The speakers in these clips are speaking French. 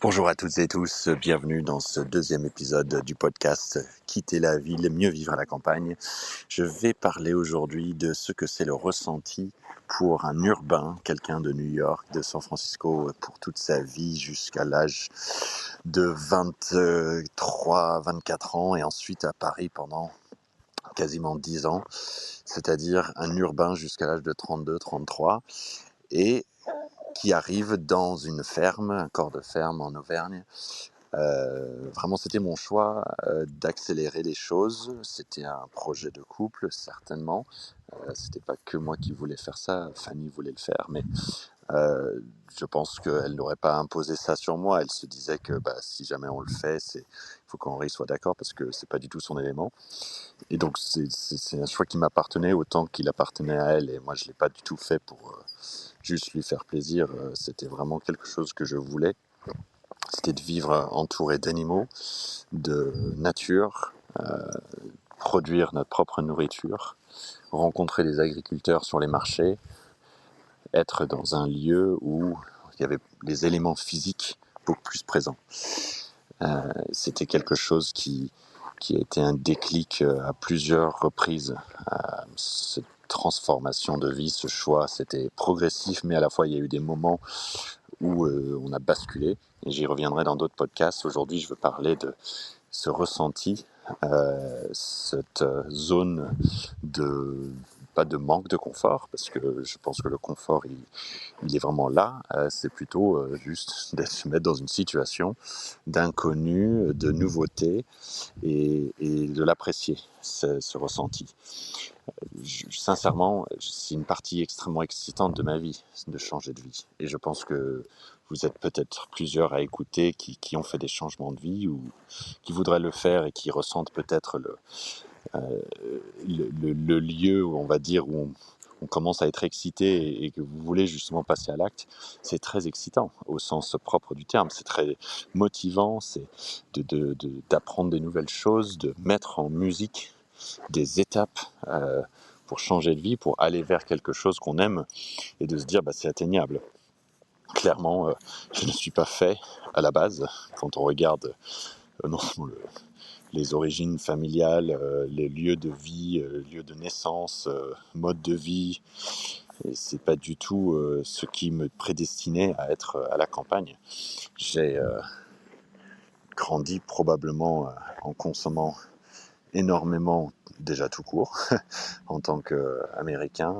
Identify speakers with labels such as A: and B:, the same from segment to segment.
A: Bonjour à toutes et tous, bienvenue dans ce deuxième épisode du podcast Quitter la ville, mieux vivre à la campagne. Je vais parler aujourd'hui de ce que c'est le ressenti pour un urbain, quelqu'un de New York, de San Francisco pour toute sa vie jusqu'à l'âge de 23, 24 ans et ensuite à Paris pendant quasiment 10 ans, c'est-à-dire un urbain jusqu'à l'âge de 32, 33 et qui arrive dans une ferme, un corps de ferme en Auvergne. Vraiment, c'était mon choix d'accélérer les choses. C'était un projet de couple, certainement. C'était pas que moi qui voulais faire ça, Fanny voulait le faire, mais euh, je pense qu'elle n'aurait pas imposé ça sur moi. Elle se disait que si jamais on le fait, il faut qu'Henri soit d'accord parce que c'est pas du tout son élément. Et donc c'est un choix qui m'appartenait autant qu'il appartenait à elle. Et moi, je l'ai pas du tout fait pour juste lui faire plaisir. C'était vraiment quelque chose que je voulais. C'était de vivre entouré d'animaux, de nature, produire notre propre nourriture, rencontrer des agriculteurs sur les marchés, être dans un lieu où il y avait les éléments physiques beaucoup plus présents. C'était quelque chose qui a été un déclic à plusieurs reprises. Cette transformation de vie, ce choix, c'était progressif, mais à la fois il y a eu des moments où on a basculé, et j'y reviendrai dans d'autres podcasts. Aujourd'hui, je veux parler de ce ressenti, cette zone de pas de manque de confort, parce que je pense que le confort, il est vraiment là. C'est plutôt juste de se mettre dans une situation d'inconnu, de nouveauté, et de l'apprécier, ce ressenti. Sincèrement, c'est une partie extrêmement excitante de ma vie, de changer de vie. Et je pense que vous êtes peut-être plusieurs à écouter qui ont fait des changements de vie ou qui voudraient le faire et qui ressentent peut-être le lieu où on va dire où on commence à être excité et que vous voulez justement passer à l'acte. C'est très excitant au sens propre du terme. C'est très motivant, c'est d'apprendre des nouvelles choses, de mettre en musique des étapes pour changer de vie, pour aller vers quelque chose qu'on aime et de se dire c'est atteignable. Clairement, je ne suis pas fait à la base quand on regarde non, les origines familiales, les lieux de vie, lieux de naissance, mode de vie. Et c'est pas du tout ce qui me prédestinait à être à la campagne. J'ai grandi probablement en consommant énormément, déjà tout court, en tant qu'Américain.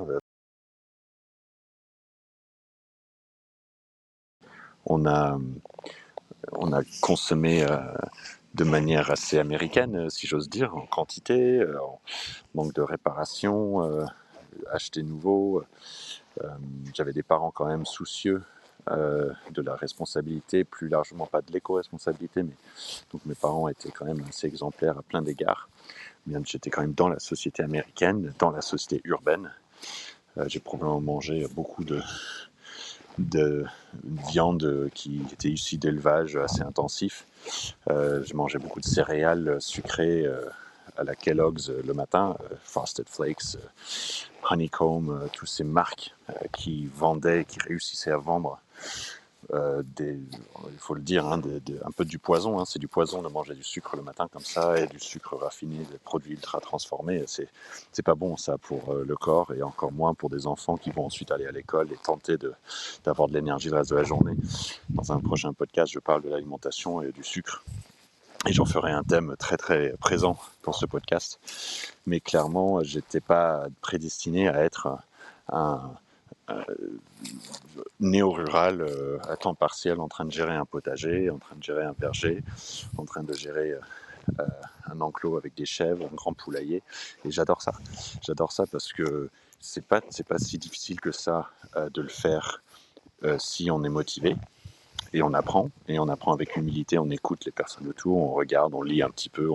A: On a consommé de manière assez américaine, si j'ose dire, en quantité, en manque de réparation, acheter nouveau. J'avais des parents quand même soucieux de la responsabilité, plus largement pas de l'éco-responsabilité, mais donc mes parents étaient quand même assez exemplaires à plein d'égards. Bien, j'étais quand même dans la société américaine, dans la société urbaine. J'ai probablement mangé beaucoup de viande qui était issue d'élevage assez intensif. Je mangeais beaucoup de céréales sucrées à la Kellogg's le matin, Frosted Flakes, Honeycomb, toutes ces marques qui vendaient, qui réussissaient à vendre il faut le dire, un peu du poison. C'est du poison de manger du sucre le matin comme ça et du sucre raffiné, des produits ultra transformés. C'est pas bon ça pour le corps et encore moins pour des enfants qui vont ensuite aller à l'école et tenter d'avoir de l'énergie le reste de la journée. Dans un prochain podcast, je parle de l'alimentation et du sucre. Et j'en ferai un thème très très présent dans ce podcast. Mais clairement, j'étais pas prédestiné à être un néo-rural à temps partiel en train de gérer un potager, en train de gérer un verger, en train de gérer un enclos avec des chèvres, un grand poulailler. Et j'adore ça. J'adore ça parce que c'est pas si difficile que ça de le faire si on est motivé. Et on apprend avec humilité, on écoute les personnes autour, on regarde, on lit un petit peu,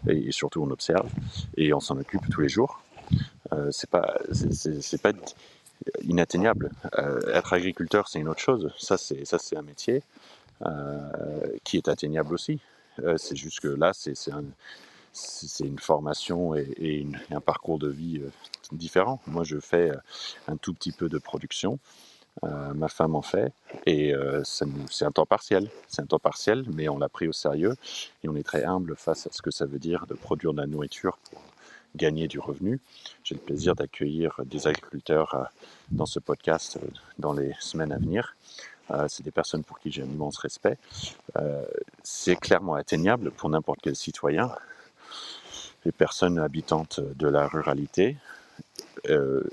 A: et surtout on observe, et on s'en occupe tous les jours. C'est pas inatteignable. Être agriculteur, c'est une autre chose. Ça, c'est un métier qui est atteignable aussi. C'est juste que là, c'est une formation et un parcours de vie différent. Moi, je fais un tout petit peu de production. Ma femme en fait, et c'est un temps partiel. C'est un temps partiel, mais on l'a pris au sérieux et on est très humble face à ce que ça veut dire de produire de la nourriture pour gagner du revenu. J'ai le plaisir d'accueillir des agriculteurs dans ce podcast dans les semaines à venir. C'est des personnes pour qui j'ai un immense respect. C'est clairement atteignable pour n'importe quel citoyen. Les personnes habitantes de la ruralité,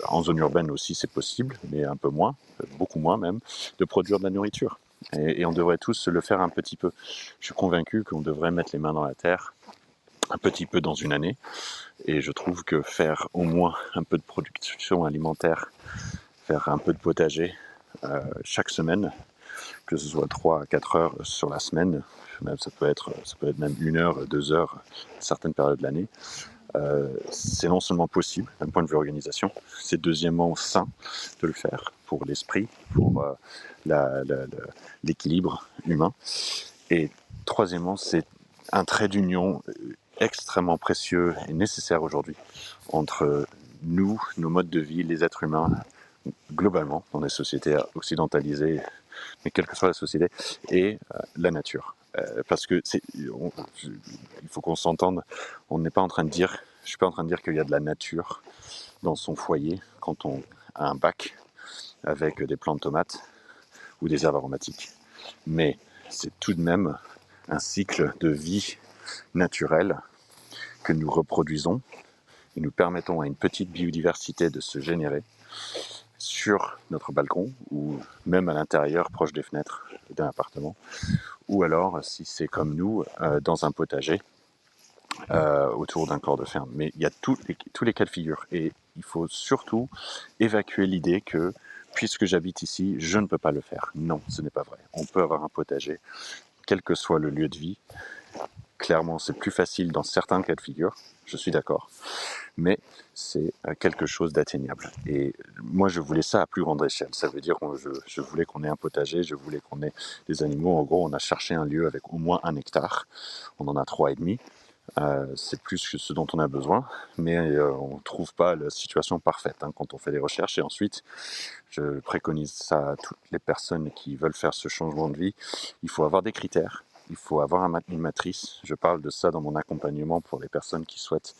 A: en zone urbaine aussi c'est possible, mais un peu moins, beaucoup moins même, de produire de la nourriture. Et on devrait tous le faire un petit peu. Je suis convaincu qu'on devrait mettre les mains dans la terre un petit peu dans une année. Et je trouve que faire au moins un peu de production alimentaire, faire un peu de potager chaque semaine, que ce soit 3 à 4 heures sur la semaine, même ça peut être même 1 heure, 2 heures, certaines périodes de l'année, c'est non seulement possible d'un point de vue organisation, c'est deuxièmement sain de le faire pour l'esprit, pour l'équilibre humain, et troisièmement c'est un trait d'union extrêmement précieux et nécessaire aujourd'hui entre nous, nos modes de vie, les êtres humains, globalement, dans les sociétés occidentalisées, mais quelle que soit la société, et la nature. Parce que il faut qu'on s'entende, on n'est pas en train de dire, je suis pas en train de dire qu'il y a de la nature dans son foyer quand on a un bac avec des plants de tomates ou des herbes aromatiques. Mais c'est tout de même un cycle de vie naturel que nous reproduisons et nous permettons à une petite biodiversité de se générer sur notre balcon ou même à l'intérieur, proche des fenêtres d'un appartement, ou alors, si c'est comme nous, dans un potager autour d'un corps de ferme. Mais il y a tous les cas de figure et il faut surtout évacuer l'idée que puisque j'habite ici, je ne peux pas le faire. Non, ce n'est pas vrai. On peut avoir un potager, quel que soit le lieu de vie. Clairement, c'est plus facile dans certains cas de figure, je suis d'accord, mais c'est quelque chose d'atteignable. Et moi, je voulais ça à plus grande échelle. Ça veut dire que je voulais qu'on ait un potager, je voulais qu'on ait des animaux. En gros, on a cherché un lieu avec au moins 1 hectare. On en a 3,5. C'est plus que ce dont on a besoin, mais on ne trouve pas la situation parfaite quand on fait des recherches. Et ensuite, je préconise ça à toutes les personnes qui veulent faire ce changement de vie. Il faut avoir des critères. Il faut avoir une matrice. Je parle de ça dans mon accompagnement pour les personnes qui souhaitent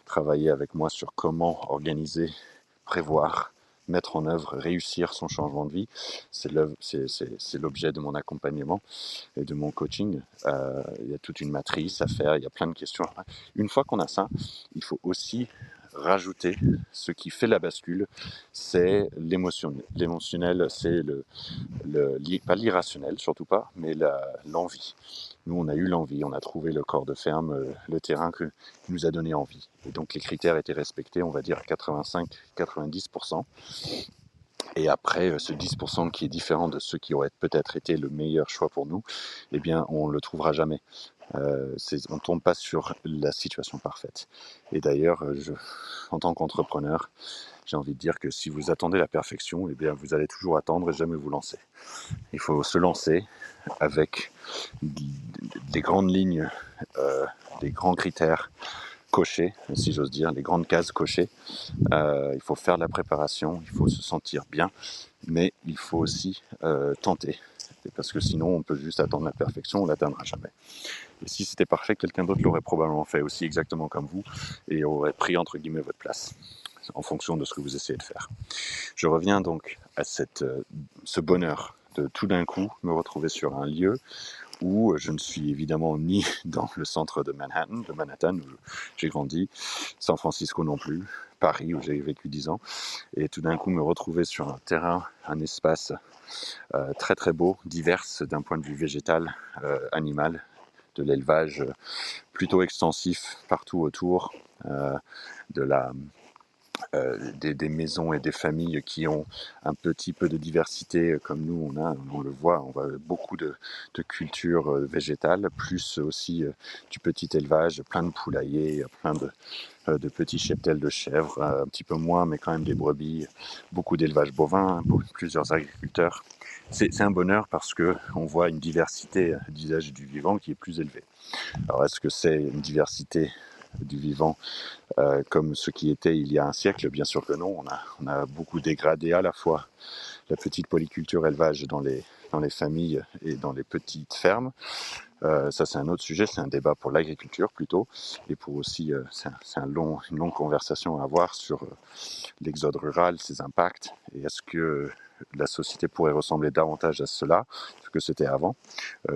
A: travailler avec moi sur comment organiser, prévoir, mettre en œuvre, réussir son changement de vie. C'est l'objet de mon accompagnement et de mon coaching. Il y a toute une matrice à faire, il y a plein de questions. Une fois qu'on a ça, il faut aussi rajouter ce qui fait la bascule, c'est l'émotion. L'émotionnel, c'est pas l'irrationnel, surtout pas, mais l'envie. Nous, on a eu l'envie, on a trouvé le corps de ferme, le terrain qui nous a donné envie. Et donc les critères étaient respectés, on va dire à 85-90%. Et après, ce 10% qui est différent de ceux qui auraient peut-être été le meilleur choix pour nous, eh bien, on ne le trouvera jamais. On ne tombe pas sur la situation parfaite. Et d'ailleurs, en tant qu'entrepreneur, j'ai envie de dire que si vous attendez la perfection, eh bien, vous allez toujours attendre et jamais vous lancer. Il faut se lancer avec des grandes lignes, des grands critères cochés, si j'ose dire, les grandes cases cochées. Il faut faire de la préparation, il faut se sentir bien, mais il faut aussi tenter. Parce que sinon, on peut juste attendre la perfection, on ne l'atteindra jamais. Et si c'était parfait, quelqu'un d'autre l'aurait probablement fait aussi exactement comme vous et aurait pris entre guillemets votre place en fonction de ce que vous essayez de faire. Je reviens donc à ce bonheur de tout d'un coup me retrouver sur un lieu où je ne suis évidemment ni dans le centre de Manhattan où j'ai grandi, San Francisco non plus, Paris où j'ai vécu 10 ans, et tout d'un coup me retrouver sur un terrain, un espace très très beau, divers d'un point de vue végétal, animal, de l'élevage plutôt extensif partout autour, des maisons et des familles qui ont un petit peu de diversité comme nous on le voit, on voit beaucoup de cultures végétales, plus aussi du petit élevage, plein de poulaillers, plein de petits cheptels de chèvres, un petit peu moins mais quand même des brebis, beaucoup d'élevage bovin, plusieurs agriculteurs. C'est un bonheur parce qu'on voit une diversité d'usages du vivant qui est plus élevée. Alors est-ce que c'est une diversité du vivant comme ce qui était il y a un siècle? Bien sûr que non, on a beaucoup dégradé à la fois la petite polyculture élevage dans les familles et dans les petites fermes. Ça c'est un autre sujet, c'est un débat pour l'agriculture plutôt, et pour aussi, c'est une longue conversation à avoir sur l'exode rural, ses impacts, et est-ce que la société pourrait ressembler davantage à cela que c'était avant.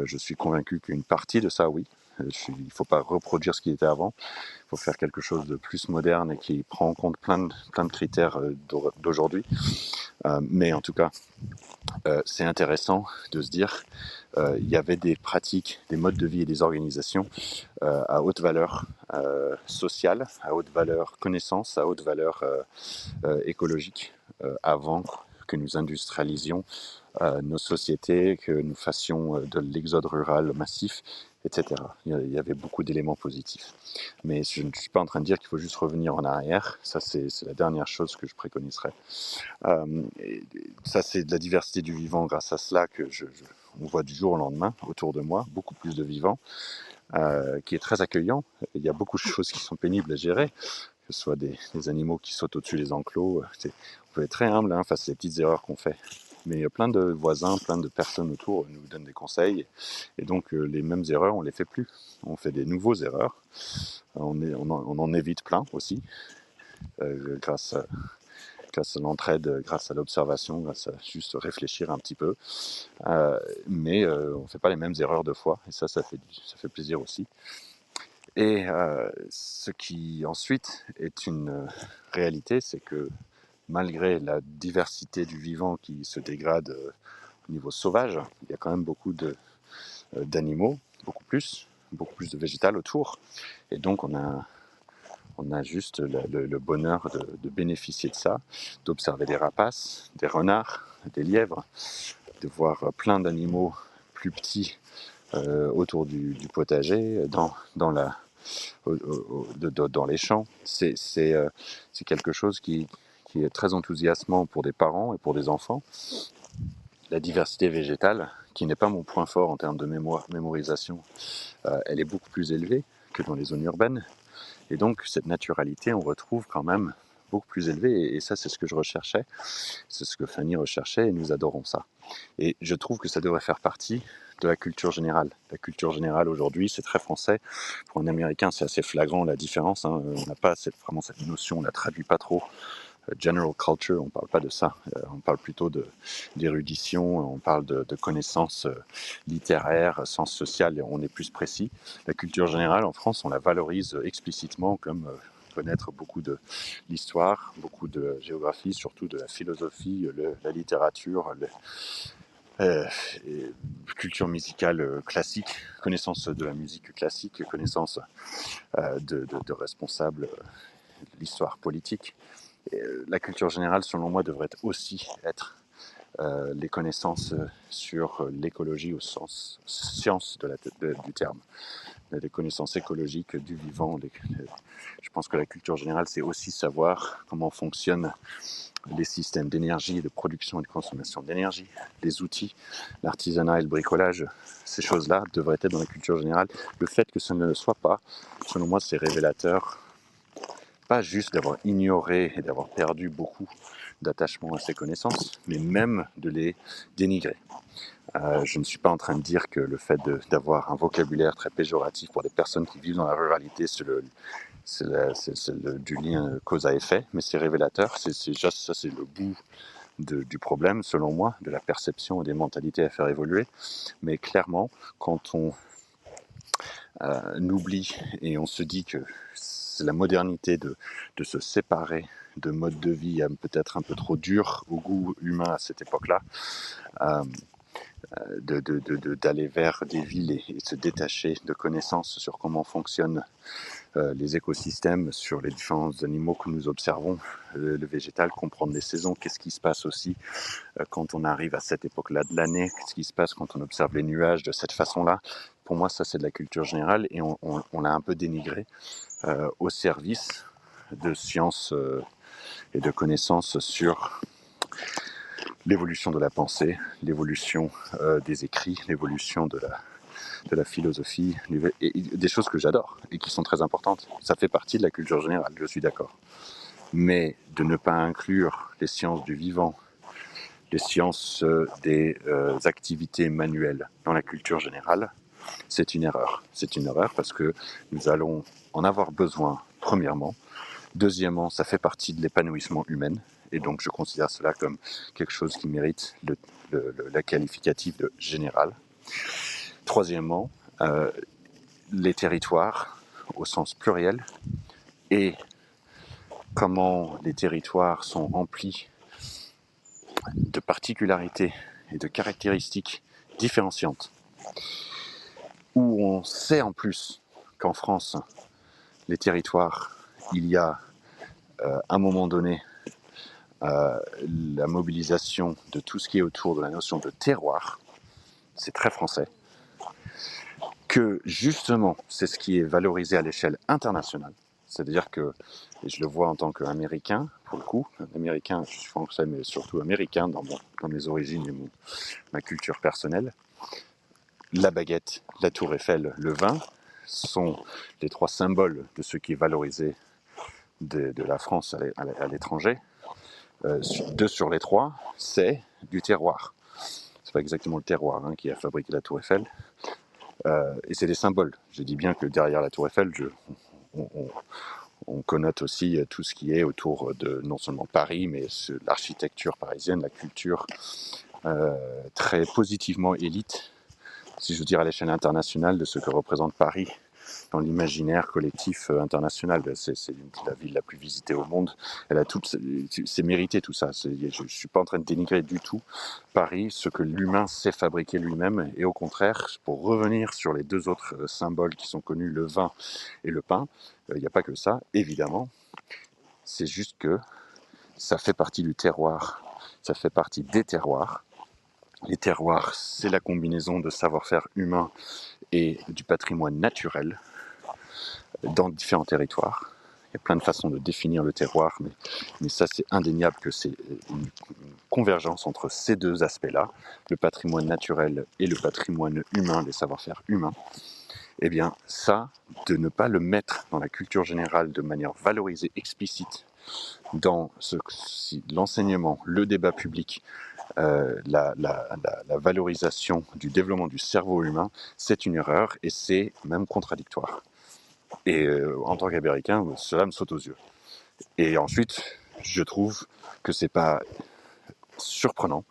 A: Je suis convaincu qu'une partie de ça, oui. Il ne faut pas reproduire ce qui était avant, il faut faire quelque chose de plus moderne et qui prend en compte plein de critères d'aujourd'hui. Mais en tout cas, c'est intéressant de se dire il y avait des pratiques, des modes de vie et des organisations à haute valeur sociale, à haute valeur connaissance, à haute valeur écologique avant que nous industrialisions nos sociétés, que nous fassions de l'exode rural massif, etc. Il y avait beaucoup d'éléments positifs. Mais je ne suis pas en train de dire qu'il faut juste revenir en arrière. Ça, c'est la dernière chose que je préconiserais. Ça, c'est de la diversité du vivant grâce à cela que on voit du jour au lendemain autour de moi, beaucoup plus de vivants, qui est très accueillant. Il y a beaucoup de choses qui sont pénibles à gérer, que ce soit des animaux qui sautent au-dessus des enclos. On peut être très humble face aux petites erreurs qu'on fait. Mais il y a plein de voisins, plein de personnes autour nous donnent des conseils. Et donc, les mêmes erreurs, on ne les fait plus. On fait des nouvelles erreurs. On en évite plein aussi, grâce à l'entraide, grâce à l'observation, grâce à juste réfléchir un petit peu. Mais on ne fait pas les mêmes erreurs deux fois. Et ça fait plaisir aussi. Et ce qui ensuite est une réalité, c'est que malgré la diversité du vivant qui se dégrade au niveau sauvage, il y a quand même beaucoup d'animaux, beaucoup plus de végétal autour. Et donc on a juste le bonheur de bénéficier de ça, d'observer des rapaces, des renards, des lièvres, de voir plein d'animaux plus petits autour du potager, dans les champs. C'est quelque chose qui est très enthousiasmant pour des parents et pour des enfants. La diversité végétale, qui n'est pas mon point fort en termes de mémorisation, elle est beaucoup plus élevée que dans les zones urbaines. Et donc cette naturalité, on retrouve quand même beaucoup plus élevée. Et ça, c'est ce que je recherchais. C'est ce que Fanny recherchait et nous adorons ça. Et je trouve que ça devrait faire partie de la culture générale. La culture générale aujourd'hui, c'est très français. Pour un Américain, c'est assez flagrant la différence. On n'a pas vraiment cette notion, on ne la traduit pas trop. General culture, on ne parle pas de ça. On parle plutôt d'érudition, on parle de connaissances littéraires, sens social, et on est plus précis. La culture générale en France, on la valorise explicitement comme connaître beaucoup de l'histoire, beaucoup de géographie, surtout de la philosophie, la littérature, culture musicale classique, connaissance de la musique classique, connaissance de responsables de l'histoire politique. Et, la culture générale, selon moi, devrait aussi être les connaissances sur l'écologie au sens science du terme, les connaissances écologiques du vivant. Je pense que la culture générale, c'est aussi savoir comment fonctionnent les systèmes d'énergie, de production et de consommation d'énergie, les outils, l'artisanat et le bricolage. Ces choses-là devraient être dans la culture générale. Le fait que ce ne le soit pas, selon moi, c'est révélateur, pas juste d'avoir ignoré et d'avoir perdu beaucoup d'attachement à ces connaissances, mais même de les dénigrer. Je ne suis pas en train de dire que le fait d'avoir un vocabulaire très péjoratif pour des personnes qui vivent dans la ruralité, c'est du lien cause à effet, mais c'est révélateur. C'est le bout du problème, selon moi, de la perception et des mentalités à faire évoluer. Mais clairement, quand on oublie et on se dit que c'est la modernité de se séparer de modes de vie peut-être un peu trop durs au goût humain à cette époque-là, d'aller vers des villes et se détacher de connaissances sur comment fonctionnent les écosystèmes, sur les différents animaux que nous observons, le végétal, comprendre les saisons, qu'est-ce qui se passe aussi quand on arrive à cette époque-là de l'année, qu'est-ce qui se passe quand on observe les nuages de cette façon-là. Pour moi, ça c'est de la culture générale et on l'a un peu dénigré au service de sciences et de connaissances sur l'évolution de la pensée, l'évolution des écrits, l'évolution de la philosophie, et des choses que j'adore et qui sont très importantes. Ça fait partie de la culture générale, je suis d'accord. Mais de ne pas inclure les sciences du vivant les sciences des activités manuelles dans la culture générale, c'est une erreur. C'est une erreur parce que nous allons en avoir besoin, premièrement. Deuxièmement, ça fait partie de l'épanouissement humain. Et donc, je considère cela comme quelque chose qui mérite la qualificative de général. Troisièmement, les territoires au sens pluriel et comment les territoires sont remplis de particularités et de caractéristiques différenciantes, où on sait en plus qu'en France, les territoires, il y a à un moment donné la mobilisation de tout ce qui est autour de la notion de terroir, c'est très français, que justement c'est ce qui est valorisé à l'échelle internationale. C'est-à-dire que, et je le vois en tant qu'Américain, pour le coup, Américain, je suis français, mais surtout Américain dans mes origines et ma culture personnelle, la baguette, la tour Eiffel, le vin sont les trois symboles de ce qui est valorisé de la France à l'étranger. 2 sur les 3, c'est du terroir. C'est pas exactement le terroir qui a fabriqué la tour Eiffel, et c'est des symboles. Je dis bien que derrière la tour Eiffel, on connote aussi tout ce qui est autour de non seulement Paris, mais l'architecture parisienne, la culture très positivement élite, si je veux dire à l'échelle internationale, de ce que représente Paris dans l'imaginaire collectif international. C'est la ville la plus visitée au monde. Elle a c'est mérité tout ça. Je ne suis pas en train de dénigrer du tout Paris, ce que l'humain sait fabriquer lui-même. Et au contraire, pour revenir sur les deux autres symboles qui sont connus, le vin et le pain, il n'y a pas que ça, évidemment. C'est juste que ça fait partie du terroir, ça fait partie des terroirs. Les terroirs, c'est la combinaison de savoir-faire humain et du patrimoine naturel dans différents territoires. Il y a plein de façons de définir le terroir, mais ça c'est indéniable que c'est une convergence entre ces deux aspects-là, le patrimoine naturel et le patrimoine humain, les savoir-faire humains. Eh bien ça, de ne pas le mettre dans la culture générale de manière valorisée, explicite, dans l'enseignement, le débat public, la valorisation du développement du cerveau humain, c'est une erreur et c'est même contradictoire. Et en tant qu'Américain, cela me saute aux yeux. Et ensuite, je trouve que c'est pas surprenant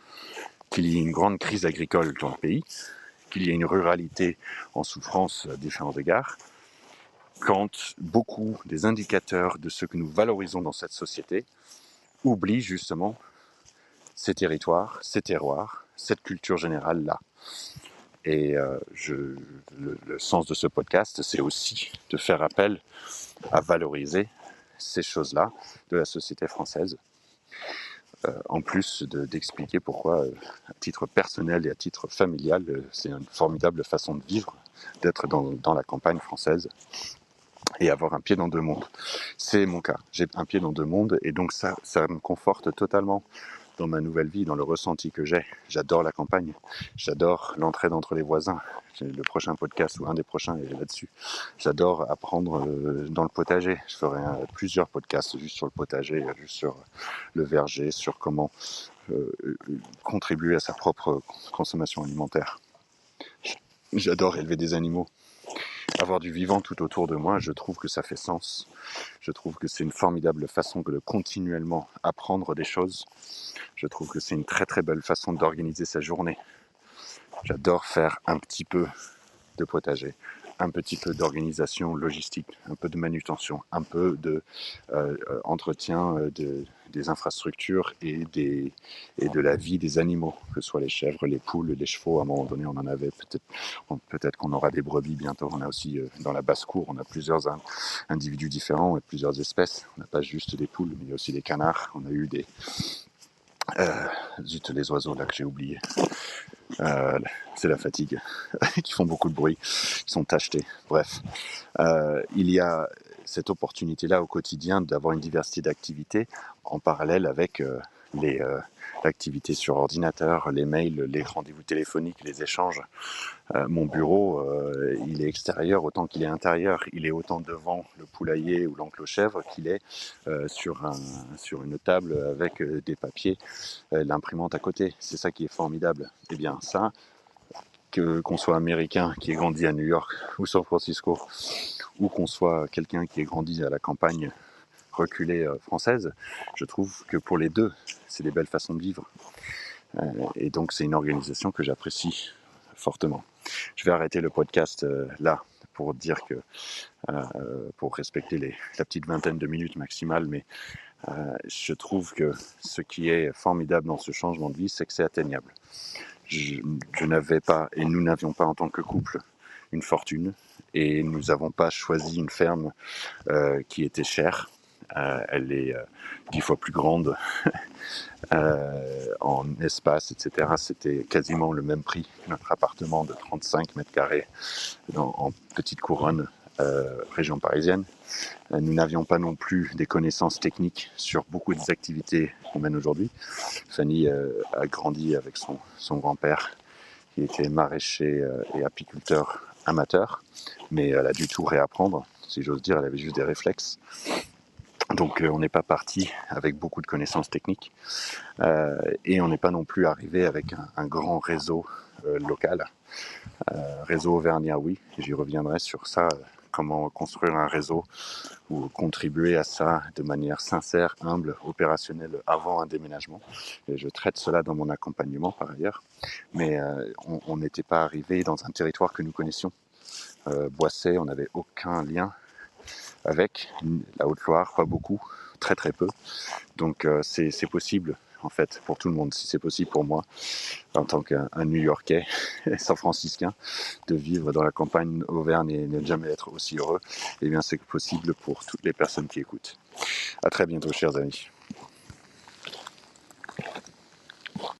A: qu'il y ait une grande crise agricole dans le pays, qu'il y ait une ruralité en souffrance à différents égards, quand beaucoup des indicateurs de ce que nous valorisons dans cette société oublient justement ces territoires, ces terroirs, cette culture générale-là. Et le sens de ce podcast, c'est aussi de faire appel à valoriser ces choses-là de la société française, en plus d'expliquer pourquoi, à titre personnel et à titre familial, c'est une formidable façon de vivre, d'être dans la campagne française et avoir un pied dans deux mondes. C'est mon cas, j'ai un pied dans deux mondes et donc ça me conforte totalement dans ma nouvelle vie, dans le ressenti que j'ai. J'adore la campagne, j'adore l'entraide entre les voisins. Le prochain podcast ou un des prochains est là-dessus. J'adore apprendre dans le potager. Je ferai plusieurs podcasts juste sur le potager, juste sur le verger, sur comment contribuer à sa propre consommation alimentaire. J'adore élever des animaux. Avoir du vivant tout autour de moi, je trouve que ça fait sens. Je trouve que c'est une formidable façon de continuellement apprendre des choses. Je trouve que c'est une très très belle façon d'organiser sa journée. J'adore faire un petit peu de potager, un petit peu d'organisation logistique, un peu de manutention, un peu de entretien des infrastructures et de la vie des animaux, que ce soit les chèvres, les poules, les chevaux. À un moment donné, on en avait peut-être qu'on aura des brebis bientôt. On a aussi dans la basse-cour, on a plusieurs individus différents et plusieurs espèces. On n'a pas juste des poules, mais il y a aussi des canards. On a eu zut, les oiseaux là que j'ai oubliés. C'est la fatigue, qui font beaucoup de bruit, qui sont tachetés. Bref, il y a cette opportunité-là au quotidien d'avoir une diversité d'activités en parallèle avec l'activité sur ordinateur, les mails, les rendez-vous téléphoniques, les échanges. Mon bureau, il est extérieur autant qu'il est intérieur. Il est autant devant le poulailler ou l'enclos chèvre qu'il est sur une table avec des papiers, l'imprimante à côté. C'est ça qui est formidable. Eh bien ça, qu'on soit américain qui ait grandi à New York ou San Francisco, ou qu'on soit quelqu'un qui ait grandi à la campagne reculée française, je trouve que pour les deux, c'est des belles façons de vivre. Et donc c'est une organisation que j'apprécie fortement. Je vais arrêter le podcast là pour dire que, pour respecter la petite vingtaine de minutes maximale, mais je trouve que ce qui est formidable dans ce changement de vie, c'est que c'est atteignable. Je n'avais pas, et nous n'avions pas en tant que couple, une fortune, et nous n'avons pas choisi une ferme qui était chère. Elle est 10 fois plus grande en espace, etc. C'était quasiment le même prix que notre appartement de 35 mètres carrés en petite couronne, région parisienne. Nous n'avions pas non plus des connaissances techniques sur beaucoup des activités qu'on mène aujourd'hui. Fanny a grandi avec son grand-père qui était maraîcher et apiculteur amateur, mais elle a dû tout réapprendre, si j'ose dire. Elle avait juste des réflexes. Donc on n'est pas parti avec beaucoup de connaissances techniques et on n'est pas non plus arrivé avec un grand réseau local. Réseau auvergnat, oui, j'y reviendrai sur ça, comment construire un réseau ou contribuer à ça de manière sincère, humble, opérationnelle avant un déménagement. Et je traite cela dans mon accompagnement par ailleurs. Mais on n'était pas arrivé dans un territoire que nous connaissions. Boissé, on n'avait aucun lien avec. La Haute-Loire, pas beaucoup, très très peu. Donc c'est possible en fait pour tout le monde. Si c'est possible pour moi en tant qu'un New-Yorkais, San Franciscain, de vivre dans la campagne Auvergne et ne jamais être aussi heureux, eh bien c'est possible pour toutes les personnes qui écoutent. À très bientôt, chers amis.